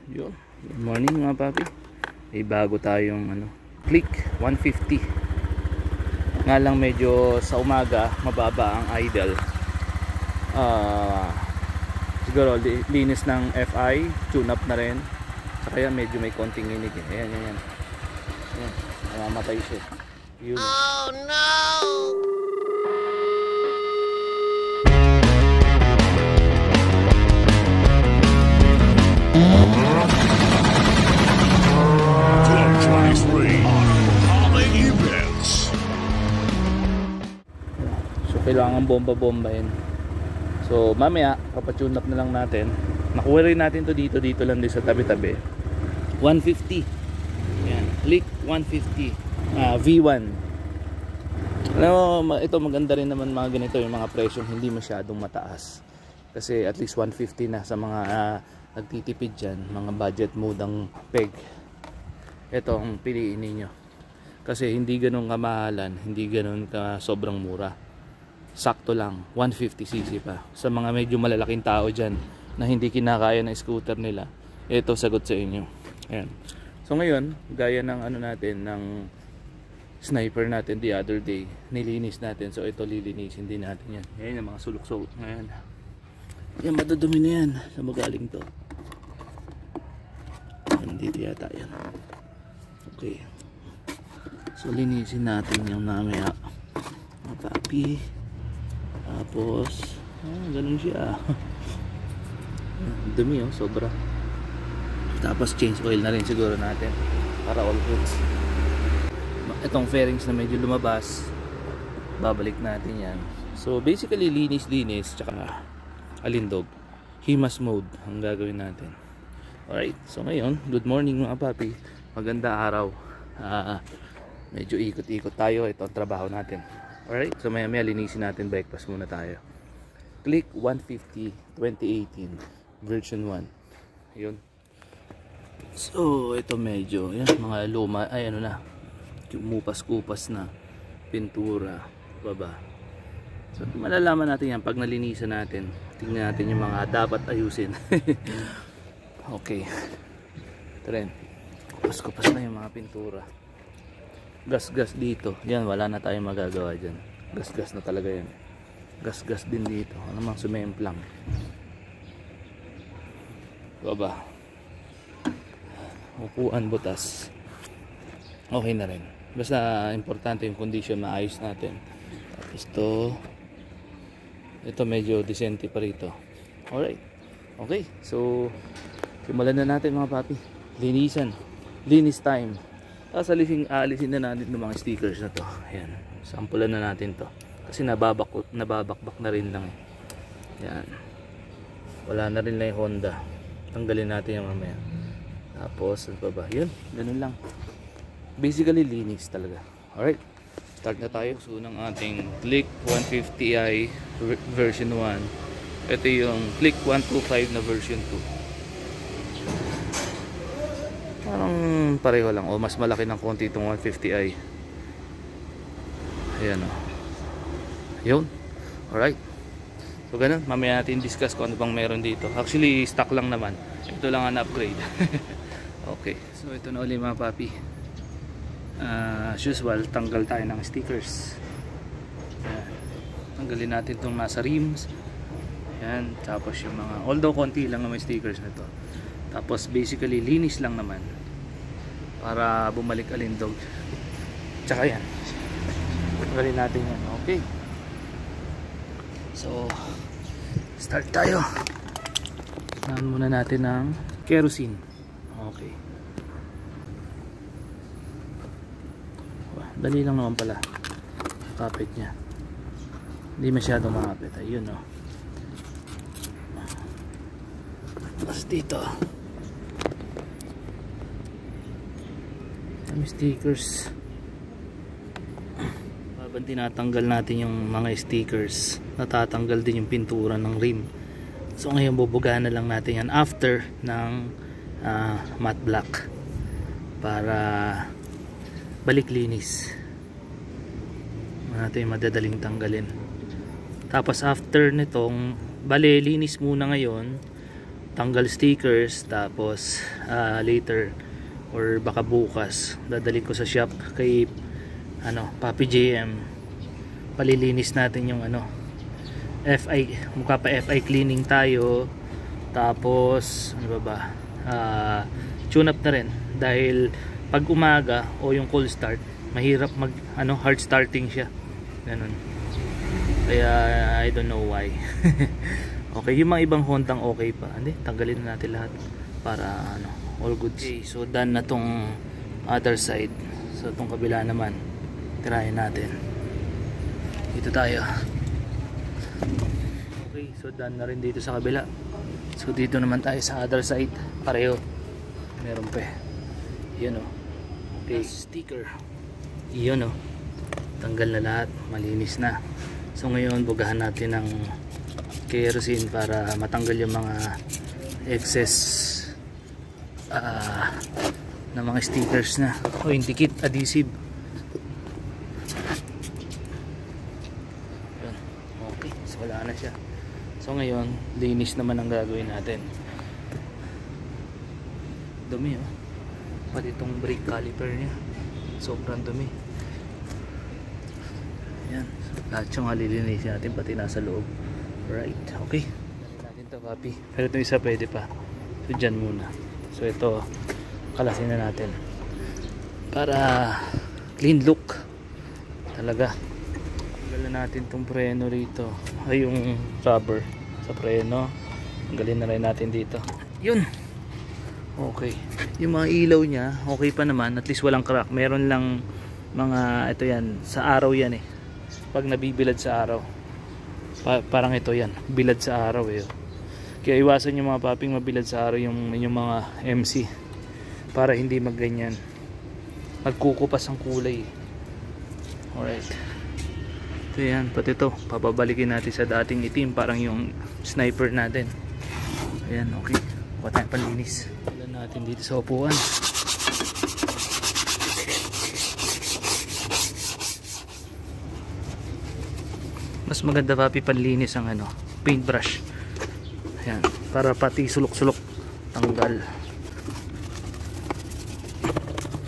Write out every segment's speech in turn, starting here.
Yo, good morning mga papi. May bago tayong Click 150. Nga lang medyo sa umaga mababa ang idle. Siguro linis ng FI, tune up na rin. Sa kaya medyo may konting inig eh. Ayan. Ayan, namamatay siya. Yun. Oh no! So kailangan bomba-bombahin. So mamaya papatune up na lang natin. Nakuha rin natin to dito lang din sa tabi-tabi. 150. Yan, Click 150. V1. Ito maganda rin naman mga ganito yung mga presyong hindi masyadong mataas. Kasi at least 150 na sa mga nagtitipid dyan, mga budget mode ang peg. Ito ang piliin ninyo. Kasi hindi ganun kamahalan, hindi ganun ka sobrang mura. Sakto lang, 150cc pa. Sa mga medyo malalaking tao dyan na hindi kinakaya ng scooter nila, ito sagot sa inyo. Ayan. So ngayon, gaya ng natin, ng sniper natin the other day, nilinis natin. So ito lilinisin din natin yan. Ayan yung mga sulok-sulok. Ayan. Yan, madudumi na yan. Sa magaling to. Nandito yata yan. Okay. So linisin natin yung namaya. Mga papi. Tapos ganun siya. Dumi sobra. Tapos change oil na rin siguro natin para all goods. Itong fairings na medyo lumabas, babalik natin yan. So basically linis tsaka alindog, himas mode ang gagawin natin. Alright, so ngayon good morning mga papi. Maganda araw. Medyo ikot-ikot tayo. Ito ang trabaho natin. Alright, so maya linisin natin. Breakfast muna tayo. Click 150 2018 version 1. Yun. So ito medyo mga luma, na, kumupas-kupas na pintura baba. So malalaman natin yan pag nalinisan natin. Tingnan natin yung mga dapat ayusin. Okay, ito rin, kupas-kupas na yung mga pintura. Gas-gas dito, yan wala na tayong magagawa dyan. Gas-gas na talaga yan. Gas-gas din dito, mang sumemplang baba. Upuan, butas, okay na rin. Basta importante yung condition, maayos natin. Tapos ito medyo decente pa rito. Alright, okay, so simulan na natin mga papi. Linis time. Tapos alisin na natin ng mga stickers na to. Ayan, sampulan na natin to. Kasi nababakbak na rin lang. Ayan, wala na rin lang yung Honda. Tanggalin natin yung mamaya. Tapos ano pa ba? Yun, ganun lang. Basically linis talaga. Alright, start na tayo. So ng ating Click 150i version 1. Ito yung Click 125 na version 2. Parang pareho lang, o mas malaki ng konti itong 150i. Ayan o. Yun. Alright, so ganun, mamaya natin discuss kung ano bang meron dito. Actually stock lang naman, ito lang ang upgrade. Okay, so ito na ulit mga papi. As usual, tanggal tayo ng stickers. Ayan. Tanggalin natin itong nasa rims. Ayan. Tapos yung mga, although konti lang naman stickers na ito. Tapos basically linis lang naman para bumalik alindog. Tsaka yan, tanggalin natin yan. Okay, so start tayo. Saan muna natin ng kerosene. Okay, dali lang naman pala. Kapit nya, hindi masyadong makapit. Ayun o. Tapos dito may stickers. Habang tinatanggal natin yung mga stickers, natatanggal din yung pintura ng rim. So ngayon bubugahan na lang natin yan after ng matte black para balik linis. Natin madadaling tanggalin. Tapos after nitong linis muna ngayon tanggal stickers, tapos later or baka bukas dadali ko sa shop kay Papi JM, palilinis natin yung FI, mukha pa FI cleaning tayo, tapos tune up na rin dahil pag umaga o yung cold start mahirap mag hard starting siya, ganun. Kaya I don't know why. Okay, yung mga ibang Hondang okay pa. Hindi, tanggalin na natin lahat para all good. Okay, so done na tong other side. So tong kabila naman, tirahin natin. Dito tayo. Okay, so done na rin dito sa kabila. So dito naman tayo sa other side. Pareho. Meron pa. Yun okay, sticker. Yun tanggal na lahat, malinis na. So ngayon bugahan natin ng kerosene para matanggal yung mga excess na mga stickers na o indicate adhesive. Yun. Okay, so wala na siya. So ngayon linis naman ang gagawin natin. Dumi pati itong brake caliper niya sobrang dumi. Yan, lahat yung halilinis natin pati nasa loob. Right, okay. Natin to, Papi. Pero itong isa pwede pa. So dyan muna. So ito, kalasin na natin para clean look talaga. Tanggalin natin itong preno rito, ay yung rubber sa preno. Tanggalin na rin natin dito. Yun. Okay. Yung mga ilaw niya, okay pa naman. At least walang crack. Meron lang mga, ito yan, sa araw yan pag nabibilad sa araw. Parang ito yan, bilad sa araw Kaya iwasan yung mga paping mabilad sa araw yung mga MC para hindi magganyan, magkukupas ang kulay. Alright, ito yan, pati ito papabalikin natin sa dating itim, parang yung sniper natin. Ayan, okay, kuha tayong panlinis. Ilan natin dito sa upuan. Mas maganda Papi panlinis ang paintbrush. Ayan, para pati sulok-sulok tanggal.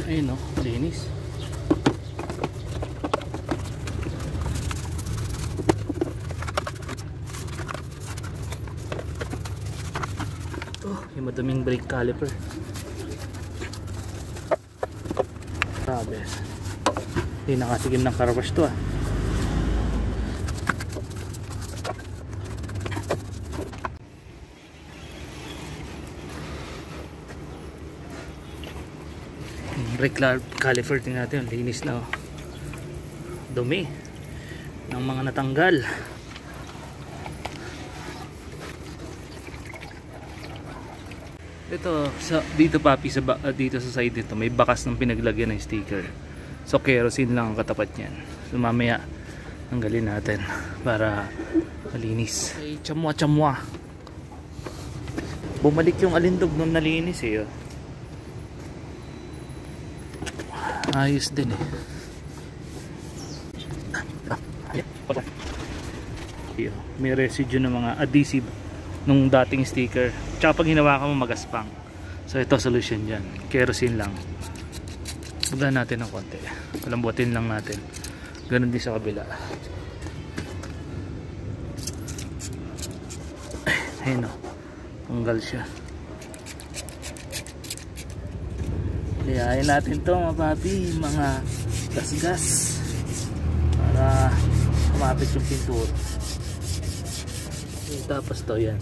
Ayun linis. Yung madaming brake caliper. Grabe. Hindi nakatigim ng car wash to brake caliper, tingnan natin, linis na dumi ng mga natanggal. Ito dito Papi dito sa side dito may bakas ng pinaglagyan ng sticker, so kerosene lang ang katapat niyan. So mamaya tanggalin natin para malinis. Ay, chamwa bumalik yung alindog nung nalinis ayos din may residue ng mga adhesive nung dating sticker, tsaka pag hinawakan mo magaspang. So ito solution dyan, kerosene lang. Bugahan natin ng konti, palambutin lang natin. Ganun din sa kabila. Ayun tanggal siya. Lihain natin to mga Papi, mga gas-gas para kumapit yung pintura. Tapos to yan,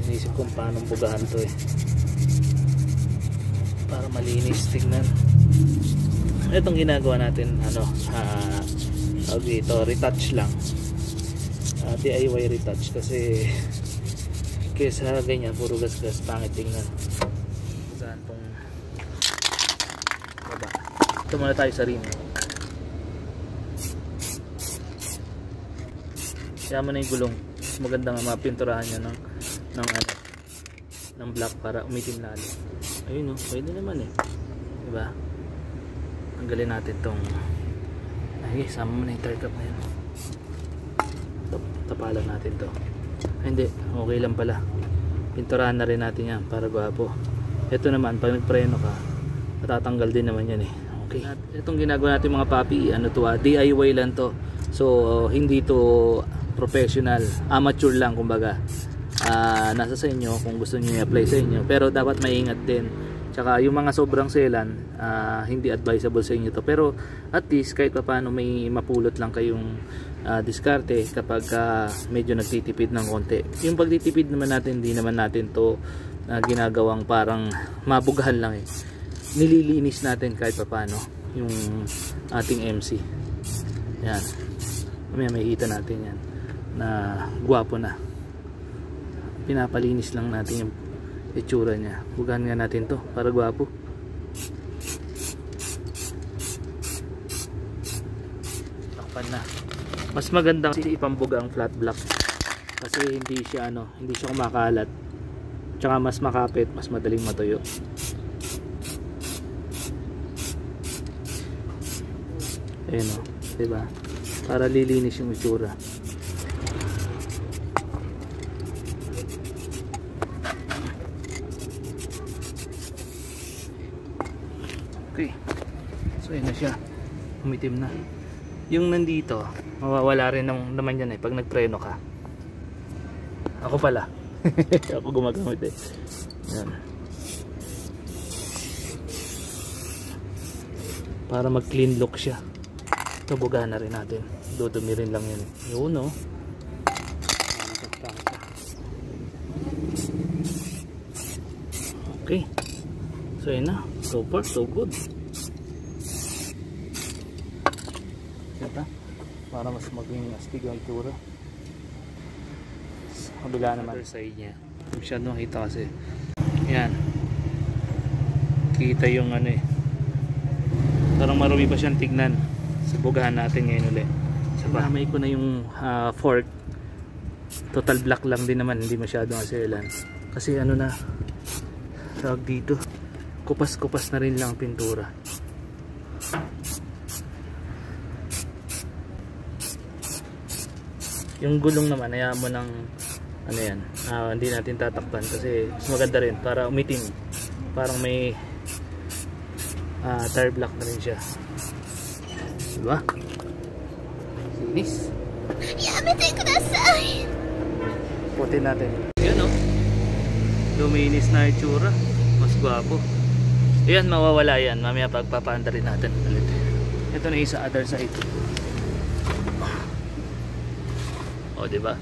inisip kong paano bugahan to para malinis tignan. Itong ginagawa natin dito retouch lang, DIY retouch kasi kesa ganyan puro gas-gas pangit tingnan. Bugahan tong baba. Ito muna tayo sa rim. Kaya mo na yung gulong. Mas maganda nga mapinturahan niya ng black para umitim lalo. Ayun pwede naman diba? Tanggalin natin tong sama mo na yung third cup na yun. Tapalan natin to. Hindi, okay lang pala. Pinturahan na rin natin yan para gwapo. Ito naman, pag nagpreno ka, matatanggal din naman yan eh. Okay. At itong ginagawa natin mga papi, ano to, DIY lang to. So hindi to professional, amateur lang kumbaga. Nasa sa inyo kung gusto niyo i-apply sa inyo, pero dapat maingat din. Tsaka yung mga sobrang selan, hindi advisable sa inyo to. Pero at least kahit pa paano may mapulot lang kayong diskarte kapag medyo nagtitipid ng konti. Yung pagtitipid naman natin, hindi naman natin to ginagawang parang mabugahan lang eh. Nililinis natin kahit pa paano yung ating MC. Yan. May makikita natin yan na gwapo na. Pinapalinis lang natin yung itsura niya. Bugahan nga natin to para gwapo. Takpan na. Mas maganda kasi ipambuga ang flat block kasi hindi siya hindi siya kumakalat. Tsaka mas makapit, mas madaling matuyo. Ayun o, diba? Para lilinis yung itsura. Okay. So ayun na siya. Umitim na. Yung nandito, mawawala rin naman yan eh pag nagpreno ka. Ako pala. Ako gumagamit eh. Yan. Para mag clean look siya. Tubugahan na rin natin. Dudumi rin lang yun. Yun o. Okay. So yun na. So far so good. Ito. Para mas maging astig ang itsura. Sa kabila naman. Other side niya. Masyado makita kasi. Yan. Kita yung eh. Parang marumi pa siyang tignan. Subugahan natin ngayon ulit. Sabamay ko na yung fork. Total black lang din naman. Hindi masyadong aselan. Kasi na tawag dito. Kupas-kupas na rin lang pintura. Yung gulong naman, hayaan mo ng yan. Hindi natin tatakpan kasi mas maganda rin para umitim. Parang may tire black na rin siya. Diba? Sinis. Yamete kudasai. Putin natin. Yan o. Luminis na itsura. Mas gwapo. Ayan, mawawala yan. Mamaya pagpapaanda rin natin ulit. Ito na yung sa other side. O, diba?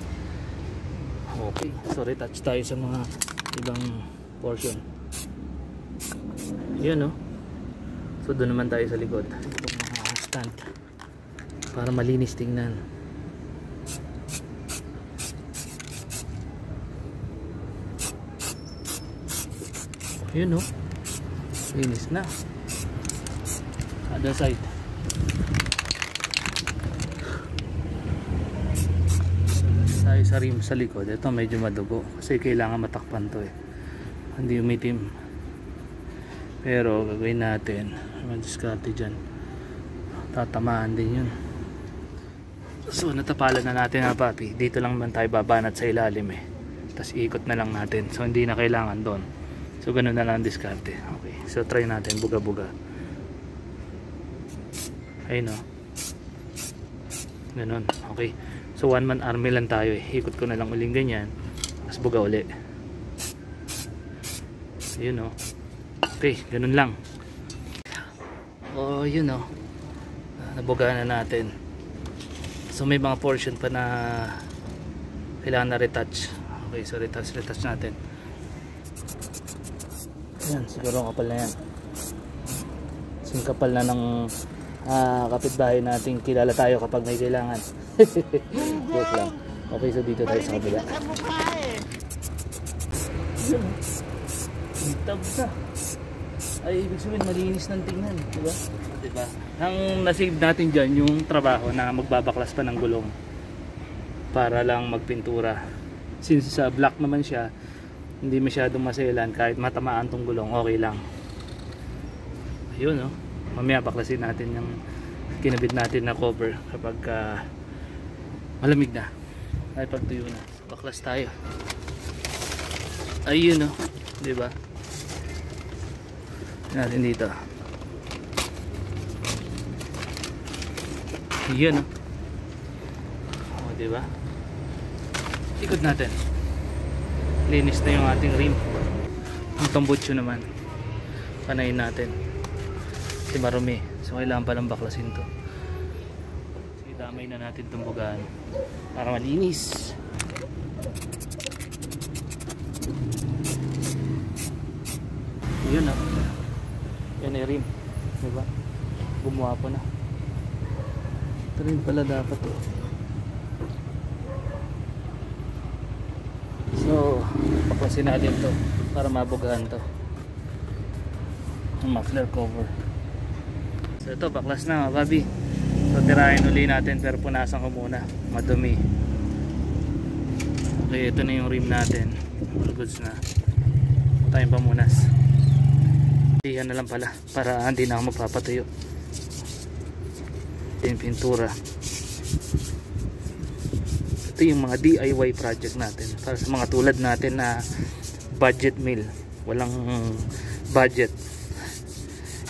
Okay. So, retouch tayo sa mga ibang portion. Yan o. So, doon naman tayo sa likod. Itong mga stand. Para malinis tingnan. Yun o. Linis na. Other side. Tayo sa rim sa likod. Ito medyo madugo. Kasi kailangan matakpan to eh. Hindi umitim. Pero gagawin natin. Madiskarte dyan. Tatamaan din yun. So natapalan na natin ha papi. Dito lang man tayo babanat sa ilalim eh. Tapos ikot na lang natin. So hindi na kailangan doon. So ganun na lang diskarte. Okay. So try natin buga-buga. Ayun o. Ganun. Okay. So one man army lang tayo eh. Ikot ko na lang uling ganyan. Tapos buga uli. Ayun o. Okay. Ganun lang. Oh yun o. Nabuga na natin. So may mga portion pa na kailangan na retouch. Okay, so retouch natin. Yan, siguro kapal na yan. Kapal na ng kapitbahay natin. Kilala tayo kapag may kailangan. Joke lang. Okay, so dito tayo sa kabila. Tab na. Ay, ibig sabihin malinis ng tingnan, diba? Diba? Ang nasave natin dyan yung trabaho na magbabaklas pa ng gulong para lang magpintura. Since sa black naman siya, hindi masyadong maselan, kahit matamaan tong gulong, okay lang. Ayun no. Mamaya baklasin natin yung kinabit natin na cover kapag malamig na. Ay pagtuyo na. baklas tayo. Ayun, oh, di ba? Natin dito. Ayun, oh. Oh, di ba? Ikot natin. Linis na yung ating rim. Ang tambutso naman, panayin natin. Kasi marumi, so kailangan palang baklasin to. So damay na natin itong bugaan para malinis. Yun, ah. Yan ay rim, diba? Gumawa po na. Ito rin pala dapat to. So baklasin natin to para mabugahan to. Ang muffler cover. So ito, baklas na, Bobby. So tirahin uli natin, pero punasan ko muna, madumi. Okay, ito na yung rim natin. All goods na. Tayong pamunas. Iyan na lang pala para hindi na ako magpapatuyo. Ito yung pintura. Ito yung mga DIY project natin para sa mga tulad natin na budget meal, walang budget.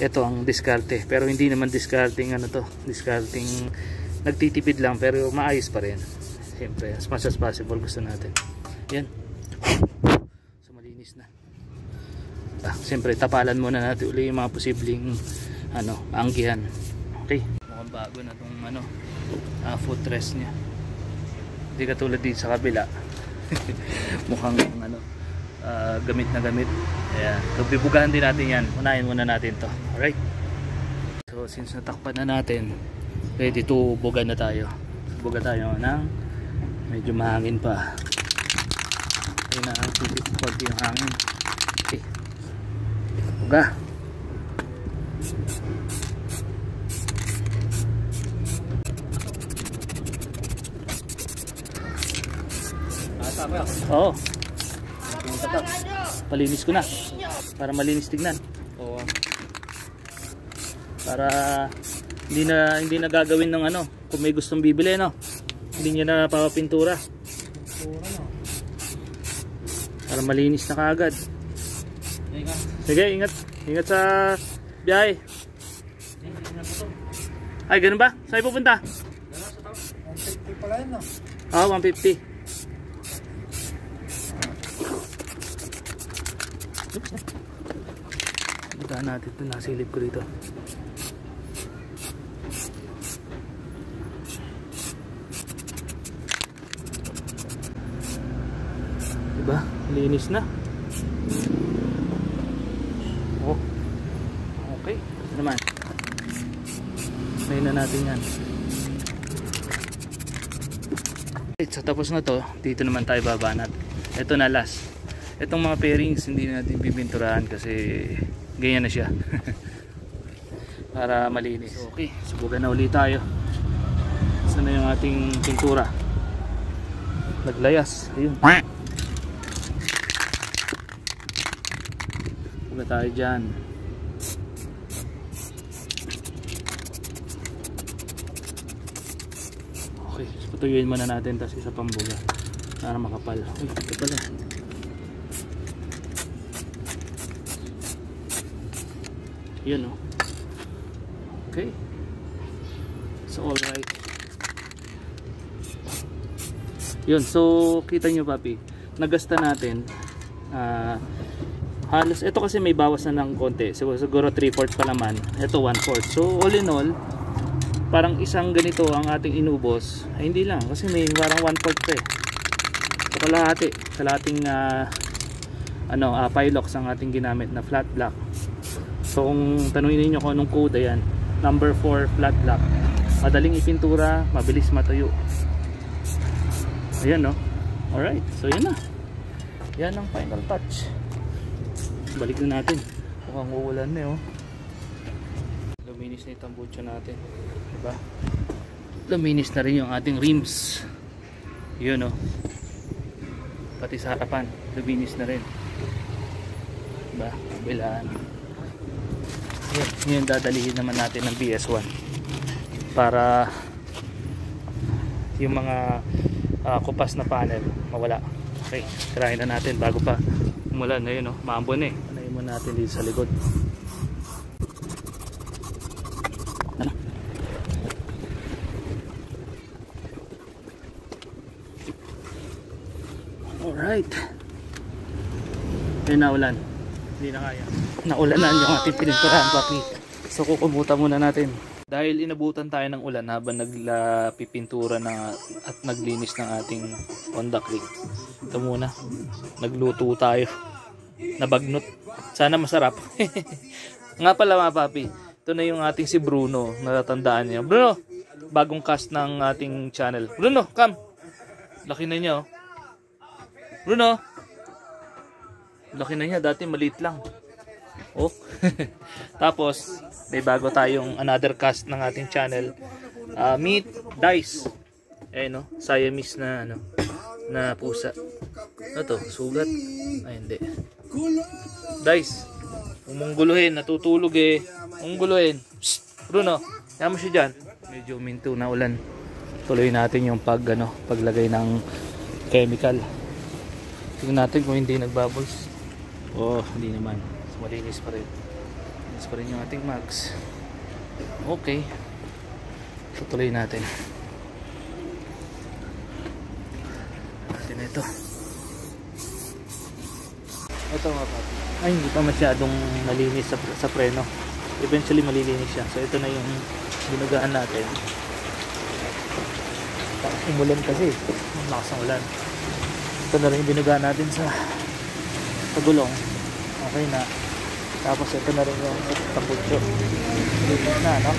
Ito ang diskarte, pero hindi naman discarding ano to, discarding nagtitipid lang, pero maayos pa rin. Siyempre, as much as possible gusto natin. Yan. So malinis na. Siyempre, tapalan muna natin uli yung mga posibleng ano, paanggihan. Okay. Mukhang bago na tong ano, footrest nya. Hindi katulad dito sa kabila. Mukhang ano, gamit na gamit. Ayan. So bibugahan din natin yan. Unahin muna natin to. Alright. So since natakpan na natin, ready to buga na tayo. Buga tayo ng medyo mahangin pa. Ayun na ang pag yung hangin. Okay. Buga. Oo. Palinis ko na para malinis tignan. Oo. Para hindi na gagawin ng ano, kung may gustong bibili, no. Hindi niya na papapintura. Para malinis na kaagad. Sige, ingat. Ingat sa biyahe. Ay, ganun ba? Saan pupunta? 150 pala yun, no? Oo, 150. Bukahan natin ito, nasilip ko dito. Diba? Linis na. Oh. Okay. Ito naman. Ngayon na natin yan. Okay, so tapos na to. Dito naman tayo babanat. Ito na last. Itong mga pairings hindi natin pipinturahan kasi ganyan na siya. Para malinis. Okay, subukan na ulit tayo. Saan na yung ating pintura? Naglayas. Ayun. Subukan tayo dyan. Okay, patuyuin muna natin, tapos isa pang buga para makapal. Uy, ito pala. Yun, oh. Okay. So alright. Yun, so kita nyo, papi, nagasta natin halos, ito kasi may bawas na ng konti, siguro 3/4 pa naman, ito 1/4. So all in all, parang isang ganito ang ating inubos. Ay, hindi lang, kasi may parang 1/4 pa eh. So kalahating Pilox ang ating ginamit na flat black. So kung tanungin niyo kung anong code, yan, number 4 flat black. Madaling ipintura, mabilis matuyo. Ayan, no? Alright, so yan na. Yan ang final touch. Balik na natin. Mukhang uulan na, oh. Luminis na yung tambucho natin, diba? Luminis na rin yung ating rims. Yun, oh. Pati sa harapan, luminis na rin, diba? Kabilaan. Ngayon dadalihin naman natin ng BS1 para yung mga kupas na panel mawala. Okay, tirahin na natin bago pa umulan. Ayun, no? Maambon eh. Anayin mo natin dito sa likod. Ano? Alright. Ayun, naulan. Hindi na kaya. Naulanan yung ating pininturahan, papi. So kukumuta muna natin. Dahil inabutan tayo ng ulan habang nagpipintura na at naglinis ng ating Honda Click. Ito muna. Nagluto tayo. Nabagnot. Sana masarap. Nga pala mga papi. Ito na yung ating si Bruno. Natatandaan niyo. Bruno! Bagong cast ng ating channel. Bruno, come! Laki na niya, oh. Bruno! Laki na niya. Dati maliit lang. Oh. Tapos may bago tayong another cast ng ating channel, Meet Dice. Ayun, no? Siamese na ano, na pusa. Ano to? Sugat? Ay hindi. Dice. Umunguluhin, natutulog eh. Umunguluhin. Bruno, kaya mo siya dyan. Medyo minto na ulan. Tuloy natin yung paglagay ng chemical. Tingnan natin kung hindi nagbubbles. Oh, hindi naman. Malinis pa rin. Malinis pa rin yung ating mags. Okay. Tutuloy natin. Natin ito. Ito mga papi. Ay, hindi pa masyadong malinis sa preno. Eventually malilinis siya. So ito na yung binugaan natin. Umulan kasi. Malakas ang ulan. Ito na rin yung binugaan natin sa gulong. Okay na. Tapos ito na rin yung taputso. Luminis na, no?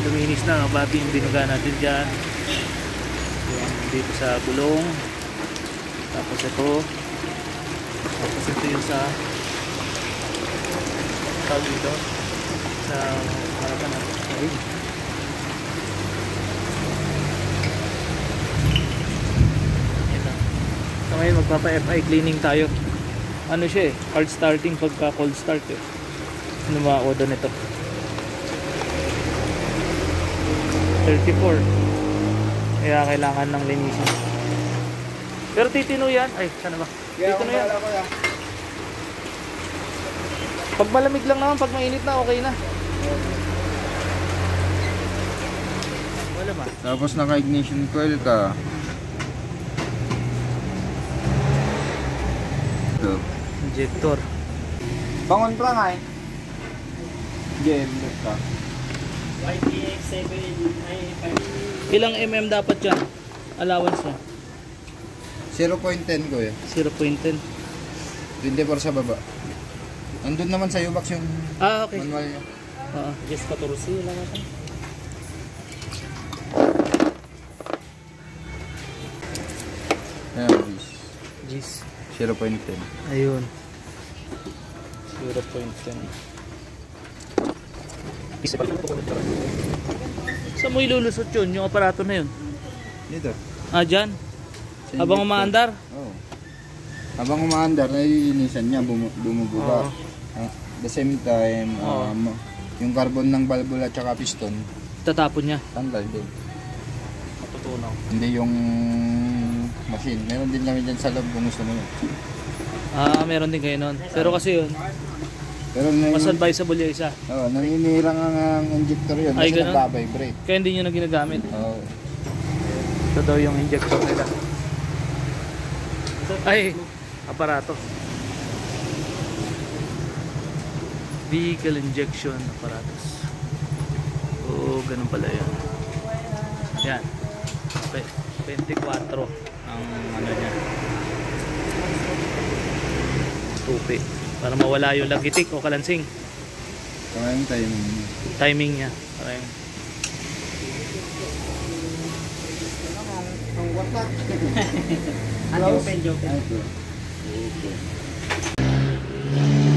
Luminis na, no? Babi yung binuga natin dyan. Yung dito sa gulong. Tapos ito. Tapos ito yung sa tawag dito. Sa harapan natin. Ayun. So ngayon magpapa-FI cleaning tayo. Ano siya eh, hard starting pagka cold start eh. Ano mga odo nito? 34. Kaya kailangan ng linisin. Pero titino yan. Ay, sana ba? Titino yan. Pag malamig lang naman, pag mainit na, okay na. Wala ba? Tapos naka-ignition coil ka. Ito. Injector. Bangon pa nga eh. Game, ka. YTX7 ay Ilang mm dapat yan? Allowance niya? 0.10 ko eh. 0.10. 24 sa baba. Andun naman sa U-Box yung Okay. manual niya. Yes, 14 lang natin. Ayan, Gis. 0.10. Ayun. 0.10. Saan mo ilulusot yun? Yung aparato na yun? Dito. Dyan? Habang umaandar? Oo. Habang umaandar, naiinisan niya, bumubuga. At the same time, yung carbon ng valve at saka piston, Tatapon niya. tanggal din. Matutunaw. Hindi yung machine. Meron din namin dyan sa loob kung gusto mo yun. Meron din kayo nun. Pero kasi yun, Pero mas advisable yung isa. naninirang ang injector yun Ay, kasi ganun? nagbabibrate. Kaya hindi nyo na ginagamit. Oo. Ito daw yung injector nila. Ay, aparato. Vehicle injection apparatus. Oo, ganun pala yan. Yan. 24 ang ano niya. Tupi. Para mawala yung lagitik o kalansing. Kaya yung timing niya. Timing niya. Para yung Ang watak. ano open joke. Okay.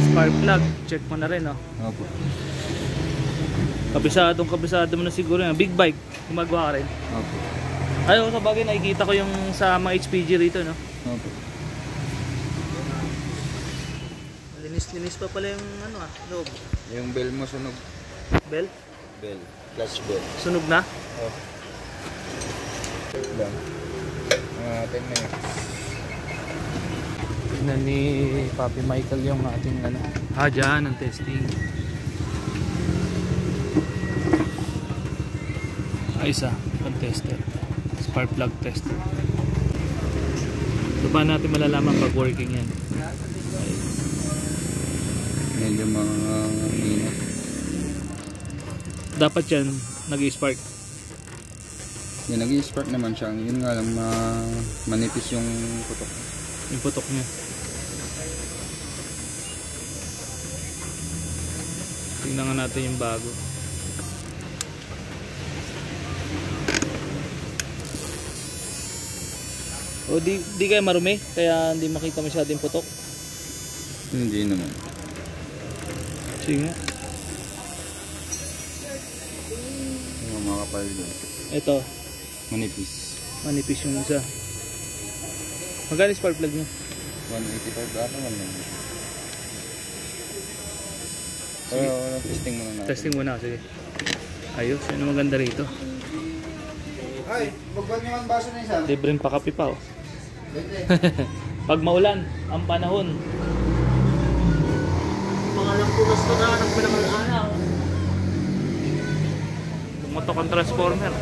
spark plug. Check mo na rin, oh. Opo. Kabisado mo na siguro yan. Big bike. Gumagawa ka rin. Opo. Ayun, sa bagay nakikita ko yung sa mga HPG rito, no? Opo. Linis pa pala yung ano loob. Yung bell mo sunog. Bell? Bell. Clutch bell. Sunog na? Oh. lang. Mga 10 minutes. Tignan ni Papi Michael yung ating ano. Dyan ang testing. Isa, pang-tester. Spark plug tester. So paano natin malalaman pag working yan? Medyo mga init. Dapat yan nag-spark. Yan, nag-i-spark naman siya. Yun nga lang, manipis yung putok. Yung putok niya. Tingnan nga natin yung bago. O di kayo marumi? Kaya hindi makita masyadong putok? Hindi naman. Sige nga. Yung mga kapal doon. Ito, Manipis. manipis yung isa. Magkano spark plug niya? 185 ata naman. Pero testing muna natin. Testing muna, sige. Ayos, yun ang maganda rito. Ay, bugban nyo ang baso na isa. Libreng pakapi pa oh. Dede. Pag maulan, ang panahon. Mga lampunas ko na, anong pinamalaanaw. Tumotok ang transformer.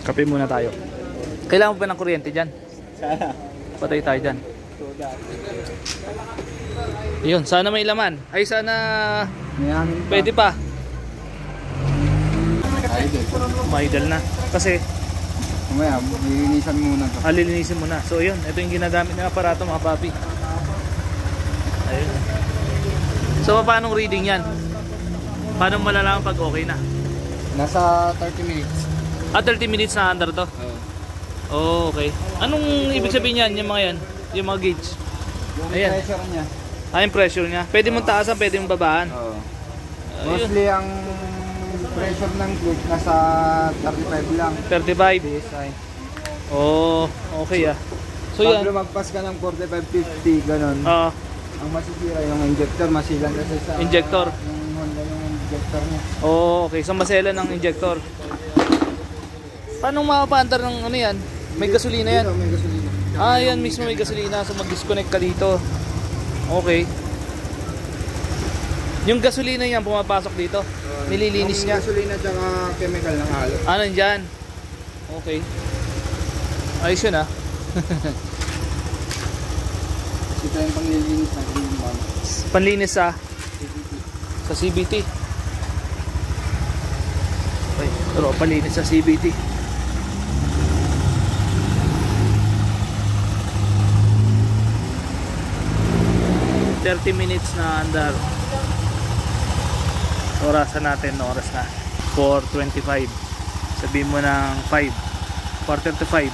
Kape muna tayo. Kailangan mo ba ng kuryente dyan? Sana. Patay tayo dyan. Yun, sana may laman. Ay sana May hangin pa. pwede pa. Idle. Maidal na. Kasi Mamaya, lilinisan muna to. alilinisin mo na. So yun, ito yung ginagamit ng aparato mga papi. Ayun. So paano reading yan? Paano malalaman pag okay na? Nasa 30 minutes. 30 minutes na under to? Oo. Oh, okay. Anong ibig sabihin yan, yung mga yan? Yung mga gauge? Yung Ayan. pressure niya. Yung pressure niya. Pwede mong taasan, pwede mong babaan. Oo. Ayun. Mostly ang pressure ng clutch nasa 35 lang. 35. PSI. Oh, okay ah. So Pag yan. lumagpas ka ng 45-50, ganun. Ang masisira yung injector, masilang kasi sa Injector. yung Honda yung injector niya. Oh, okay. So masela ng injector. Paano mapapaandar ng ano yan? May gasolina yan. Dito, may gasolina. Yan mismo may gasolina. So mag-disconnect ka dito. Okay. Yung gasolina yan pumapasok dito. Nililinis Yung niya. gasolina tsaka chemical ng halo. Nandyan. Okay. Ayos yun ah. Ito yung panglilinis ng green one. Panlinis sa CBT. Okay. Pero panlinis sa CBT. ...30 minutes na andar. Orasan natin, oras na 4:25. Sabihin mo ng 5, 4:35.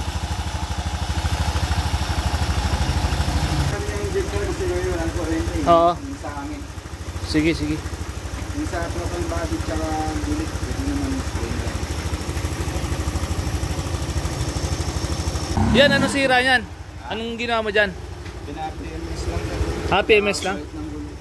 Kami yung injector kasi yun, ang kurente. Oo. Yung sa hangin. Sige, sige. Yung sa throttle body tsaka bulit. Pwede naman spray lang. Yan, ano sira yan? Anong ginawa mo dyan? Pina-PMS lang. PMS lang? Balik ng bulit.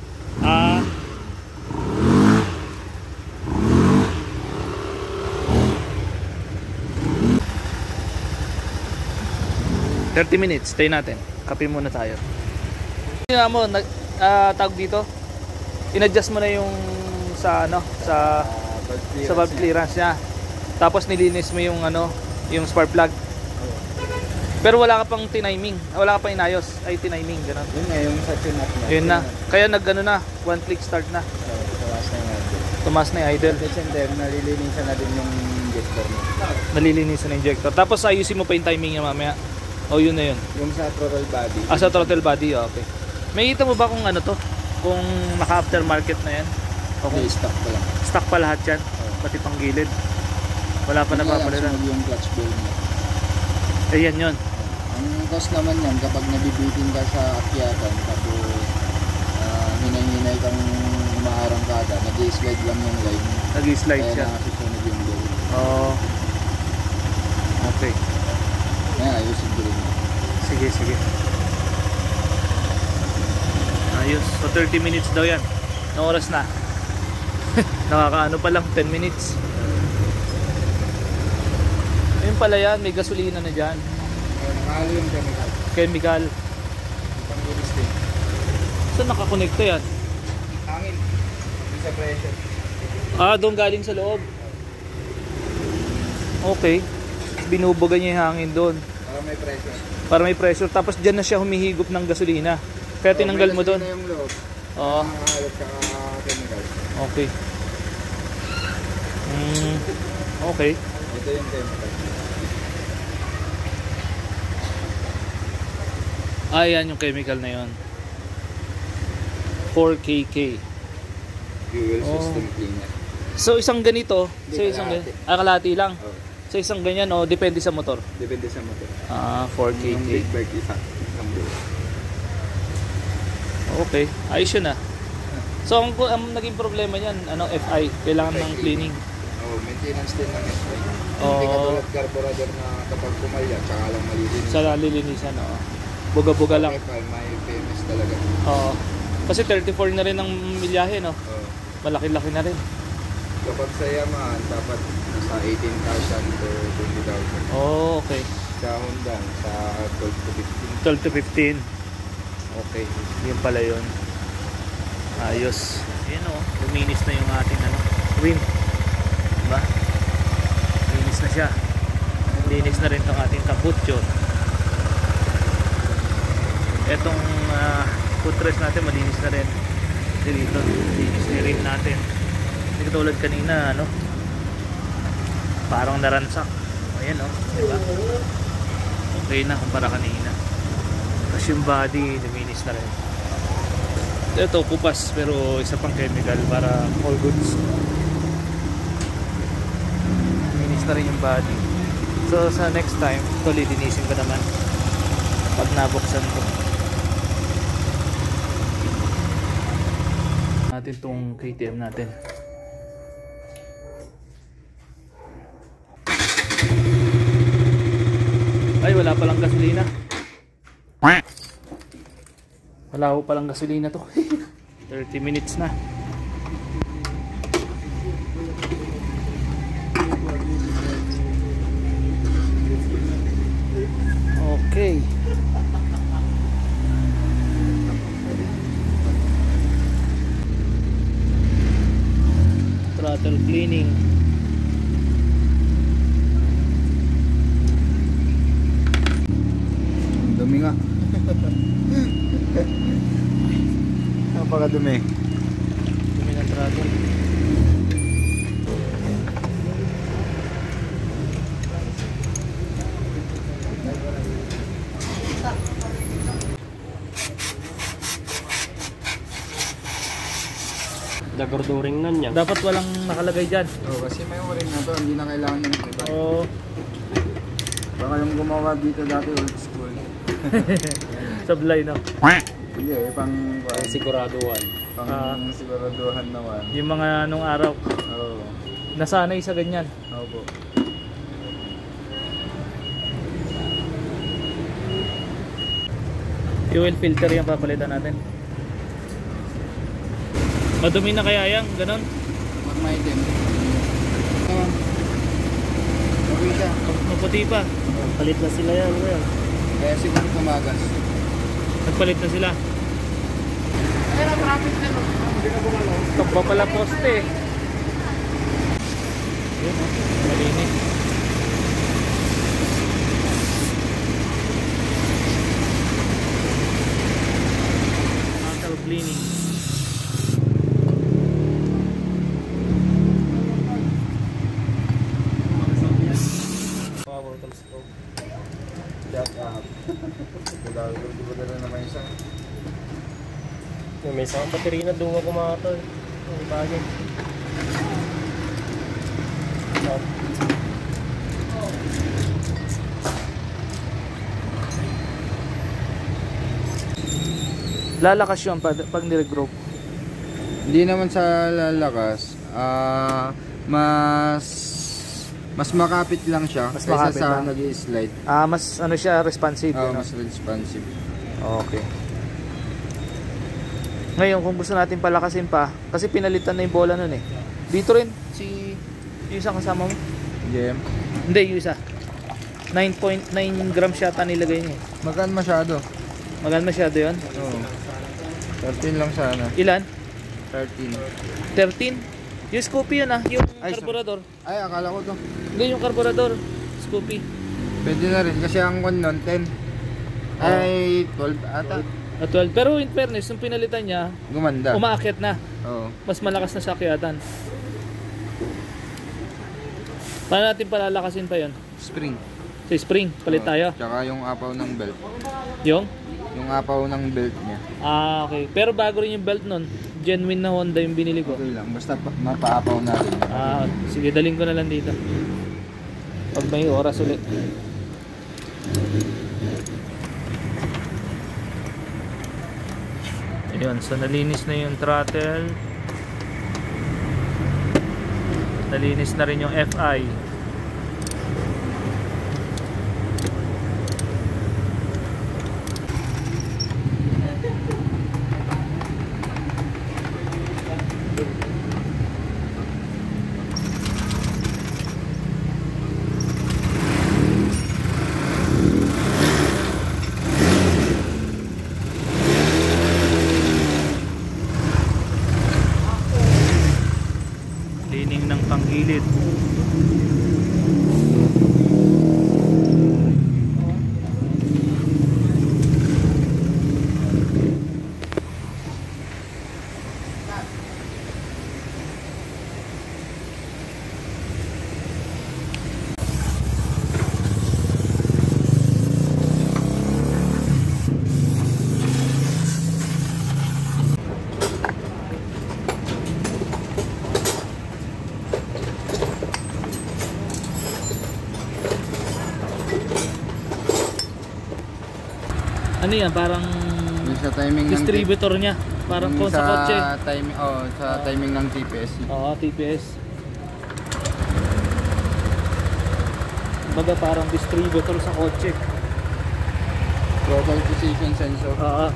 30 minutes, stay natin. Kape muna tayo. Tingnan mo, tawag dito. In-adjust mo na yung sa ano, sa valve clearance niya. Tapos nilinis mo yung ano, yung spark plug. Pero wala ka pang tiniming, wala ka pang inayos, ay tiniming ganun. Yun nga, yung sa tune-up niya. Yun na. Kaya nag-ano na, one click start na. Tumas na yung idle. Tumas na yung idle. At the same time, nalilinisan na din yung injector niya. Nalilinisan ng injector. Tapos ayusin mo pa yung timing niya mamaya. Oh, yun na yun. Yung sa throttle body. Sa throttle body, okay. May kita mo ba kung ano to? Kung naka-aftermarket na yan? O kung Hindi, stock pa lang. stock pa lahat yan? Pati pang gilid? Wala pa Yun nga lang, napapalitan? sunod yung clutch bell niya. Ayan yun. Ang cost naman yan, kapag nabibitin ka sa akyatan, tapos hinay-hinay kang umaarangkada, nag-i-slide lang yung line. Nag-slide Kaya siya. nakasusunod yung bell. Oo. Okay. Kaya ayusin ko rin. Sige, sige. Ayos. So 30 minutes daw yan. Na oras na. Nakakaano pa lang, 10 minutes. Ayun pala yan, may gasolina na dyan. Nakahalo yung chemical. Chemical. Pang-linis din. Saan nakakonekta yan? Hangin. Yung sa pressure. Ah, doon galing sa loob. Okay. Binubuga niya yung hangin doon. Para may pressure. Para may pressure. Tapos dyan na siya humihigop ng gasolina. Kaya tinanggal mo doon. May gasolina yung loob. Oo. Nakahalot ka chemical. Okay. Okay. Ito yung chemical. Ah, yan yung chemical na yon. 4KK. Fuel Oh. system cleaner. So isang ganito, Hindi, so isang kalahati. kalahati lang. Oh. So isang ganyan depende sa motor. Depende sa motor. Ah, Yung 4KK. big bike isa. Isang buo. Okay, ayos yun ah. So ang naging problema niyan, FI, kailangan ng cleaning. Oh, maintenance din ng SI. Oo. Hindi katulad carburetor na kapag pumalya, tsaka lang malilinis. Sa lilinisan, buga-buga lang. FI, may PMS talaga. Oo. Kasi 34 na rin ang milyahe, no? Oh. Malaki-laki na rin. Kapag sa Yamaha, dapat nasa 18,000 to 20,000. Oh, okay. Sa Honda, sa 12 to 15. 12 to 15. Okay, yun pala yun. Ayos. Ayan luminis na yung ating rim. Diba? Linis na siya. Linis na rin itong ating kaputyo. Etong footrest natin malinis na rin. Dito, linis na rin natin. Hindi katulad kanina, parang naransak. Ayan, diba? Okay na kumpara kanina. Tapos yung body, luminis na rin. Ito, kupas, pero isa pang chemical para all goods. Luminis na rin yung body. So, sa next time, ito lilinisin ko naman pag nabuksan ko. Natin itong KTM natin. Ay, wala palang gasolina. Wala ko palang gasolina to. 30 minutes na. Okay. Throttle cleaning. Dumi nga. Napakadumi. Dumi ng throttle. Dagorduring na niya. Dapat walang nakalagay dyan. Kasi may waring na to, hindi na kailangan ng iba. Oo. Baka yung gumawa dito dati old school. Sablay na. Hindi pang Siguraduhan. siguraduhan naman. Yung mga nung araw. Oo. Nasanay sa ganyan. Opo. Fuel filter yung papalitan natin. Madumi na kaya yan? Ganon? Pag may item. Okay siya. Maputi pa. Palit na sila yan. Kaya siguro tumagas. Nagpalit na sila. Ayun ang traffic na no. Hindi na bumalo. Tamba pala poste. Yun malinis. Throttle cleaning. Shut up. Kailangan na naman isa. May isang battery na doon ako kumatol. Ang bagay. Lalakas yun pag nire-group. Hindi naman sa lalakas. Mas makapit lang siya Mas kaysa makapit sa lang. nag-i-slide. Mas siya responsive. Mas responsive. Okay. Ngayon kung gusto natin palakasin pa, kasi pinalitan na yung bola nun Dito rin, yung isang kasama mo. GM. Hindi, yung isa. 9.9 grams yata nilagay niya. Magaan masyado. Magaan masyado yun? Oo. 13 lang sana. Ilan? 13. 13? Yung Scoopy yun yung Ay, carburetor. Ay, akala ko to. Hindi, yung carburetor. Scoopy. Pwede na rin kasi ang one nun, 10. Ay, 12 ata. 12. Pero in fairness, nung pinalitan niya, Gumanda. umaakyat na. Oo. Mas malakas na sa akyatan. Paano natin palalakasin pa yun? Spring. Sa spring, palit tayo. Tsaka yung apaw ng belt. Yung? Yung apaw ng belt niya. Okay. Pero bago rin yung belt nun. Genuine na Honda yung binili ko. Okay lang. Basta mapaapaw natin. Sige, daling ko na lang dito. Pag may oras ulit. Ayun, so nalinis na yung throttle. Nalinis na rin yung FI. Lining ng panggilid. Ano yan? Parang Yung sa timing distributor niya. Parang kung sa kotse. Sa timing ng TPS. Oo, TPS. Baga parang distributor sa kotse. Throttle position sensor. Oo.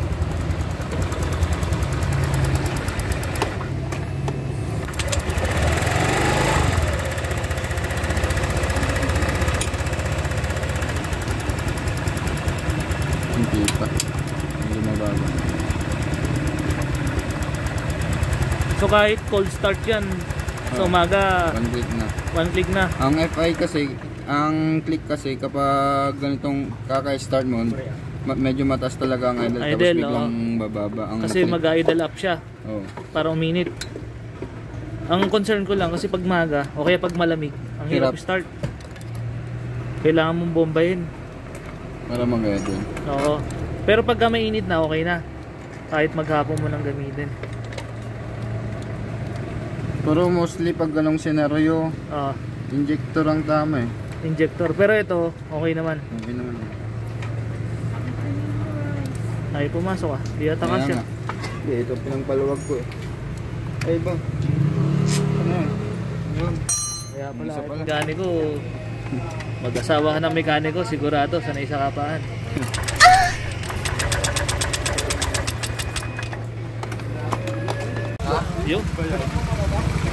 Hindi pa. Hindi mababa. So kahit cold start yan sa umaga, One click na. one click na. Ang FI kasi, ang click kasi kapag ganitong kaka-start mo, medyo mataas talaga ang idle, tapos Idle, biglang bababa ang Kasi click. mag-idle up siya Oh. para uminit. Ang concern ko lang kasi pag maga o kaya pag malamig, ang hirap Hirap. start. Kailangan mong bombahin. Para mag-idle. Oo. Pero pagka mainit na, okay na. Kahit maghapon mo nang gamitin. Pero mostly pag ganong senaryo, Oo. injector ang tama eh. Injector. Pero ito, okay naman. Okay naman. Ay, pumasok ah. Di ata Kaya kasya. nga. Hindi, ito pinangpaluwag ko eh. Ay ba? Ano yan? Yun. Kaya pala, Isa pala. mekaniko, mag-asawa ka ng mekaniko, sigurado, sanay sa kapaan. Yun.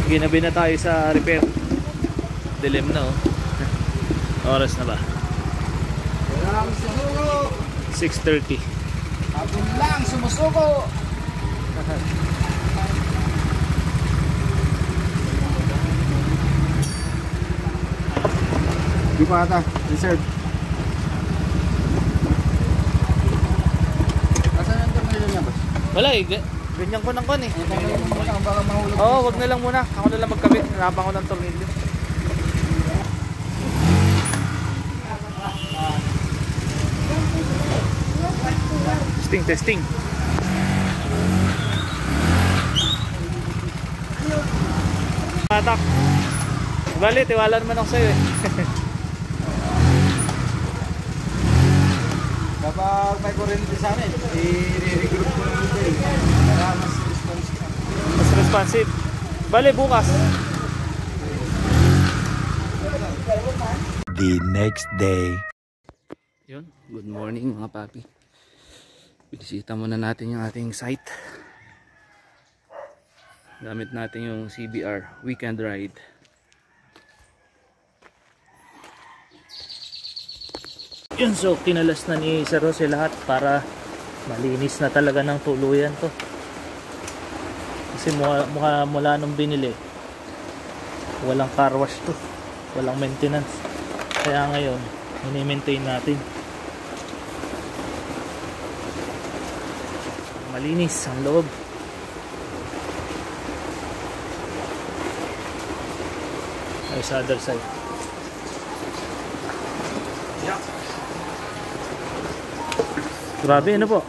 Ginabi na tayo sa repair. Dilim na oh. Oras na ba? Walang sumusuko! 6:30. Hapon lang, sumusuko! Di pa ata, reserve. Asan ang tornilyo niya, boss? Wala eh, ganyan ko ng kon eh. Tanggalin mo muna, baka mahulog. Oo, wag na lang muna. Ako na lang magkabit. Harapan ko ng tornilyo. Testing. Patak. Bali, tiwala naman ako sa'yo eh. Kapag may kuryente sa amin, i-regroup ko lang ito eh. Para mas responsive. Mas responsive. Bali, bukas. The next day. Yun, good morning mga papi. Binisita muna natin yung ating site. Gamit natin yung CBR weekend ride. Yun, so kinalas na ni Sir Jose lahat para malinis na talaga ng tuluyan to. Kasi mula nung binili, walang car wash to, walang maintenance. Kaya ngayon mini-maintain natin. Malinis ang loob. Ay, sa other side. Yeah. Grabe, ano po?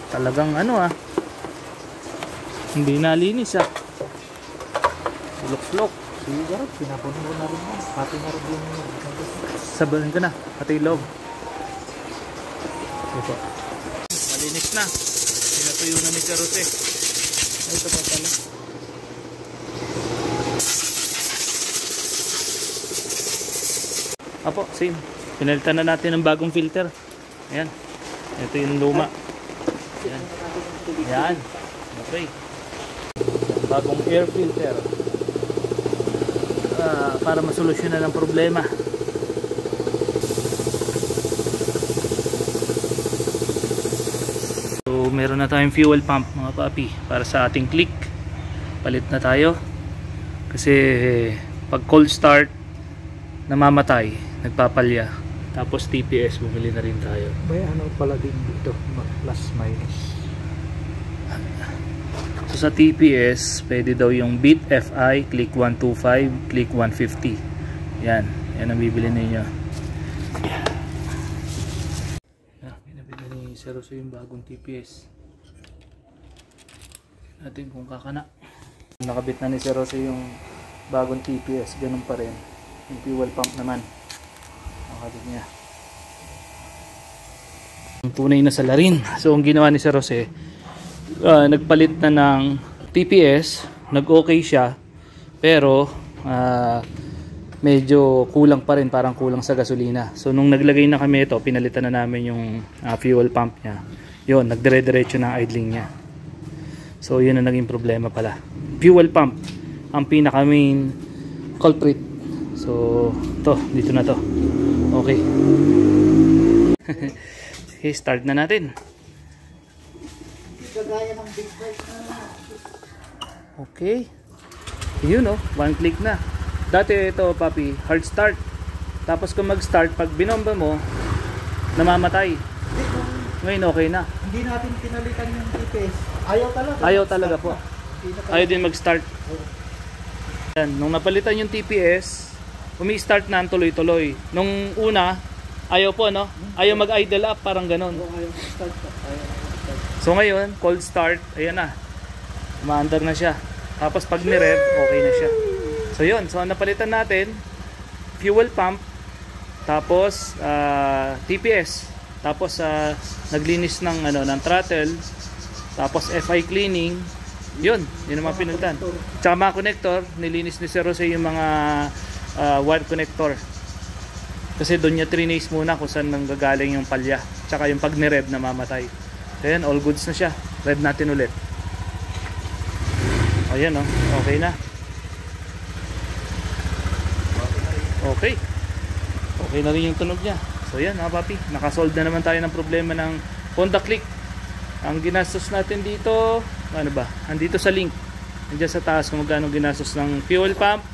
Talagang ano hindi nalinis Sulok-sulok. Siguro, pinapuno mo na rin mo. Pati na rin yung Sabahin ko na, pati yung loob. Ito. Malinis na. Pinatuyo na ni Sir Jose. Ito pa pala. Apo, same. Pinalitan na natin ng bagong filter. Ayan. Ito yung luma. Ayan. Ayan. Okay. Bagong air filter. Para masolusyonan ang problema. So, meron na tayong fuel pump mga papi para sa ating click. Palit na tayo. Kasi pag cold start, namamatay, nagpapalya. Tapos TPS, bumili na rin tayo. may ano pala din dito, plus minus. So sa TPS, pwede daw yung Beat FI, click 125, click 150. Yan, yan ang bibili ninyo. Pinabili ni Sir Jose yung bagong TPS. Natin kung kakana. Nakabit na ni Sir Jose yung bagong TPS, ganun pa rin. Yung fuel pump naman. Nakabit niya. Ang tunay na salarin. So ang ginawa ni Sir Jose, nagpalit na ng TPS, nag-okay siya, pero medyo kulang pa rin, parang kulang sa gasolina. So nung naglagay na kami ito, pinalitan na namin yung fuel pump niya. Yun, nagdire-diretso na idling niya. So yun ang naging problema pala. Fuel pump ang pinaka main culprit. So to, dito na to. Okay. Okay, start na natin. Okay. Yun one click na. Dati ito papi, hard start. Tapos kung mag-start, pag binomba mo, namamatay. Ngayon okay na. Hindi natin pinalitan yung TPS. Ayaw talaga. Ayaw talaga po. Ayaw din mag-start. Yan, nung napalitan yung TPS, umi-start na ang tuloy-tuloy. Nung una, ayaw po ayaw mag-idle up, parang ganon. Ayaw mag-start. So ngayon, cold start, ayan na. Umaandar na siya. Tapos pag ni-rev, okay na siya. So yun, so napalitan natin fuel pump, tapos TPS, tapos naglinis ng ng throttle, tapos FI cleaning. Yun ang mga pinalitan. Tsaka mga connector, nilinis ni Sir Jose yung mga wire connector. Kasi doon niya trinace muna kung saan nanggagaling yung palya. Tsaka yung pag ni-rev, namamatay. Ayan, all goods na siya. Rev natin ulit. Ayan okay na. Okay. Okay na rin yung tunog niya. So yan papi, nakasolve na naman tayo ng problema ng Honda Click. Ang ginastos natin dito, ano ba? Andito sa link. Andiyan sa taas kung magkano ginastos ng fuel pump,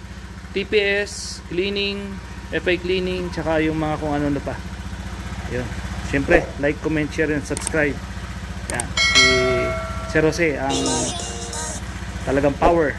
TPS, cleaning, FI cleaning, tsaka yung mga kung ano pa. Ayun. Siyempre, like, comment, share, and subscribe. Yan. Si Sir Jose ang talagang power.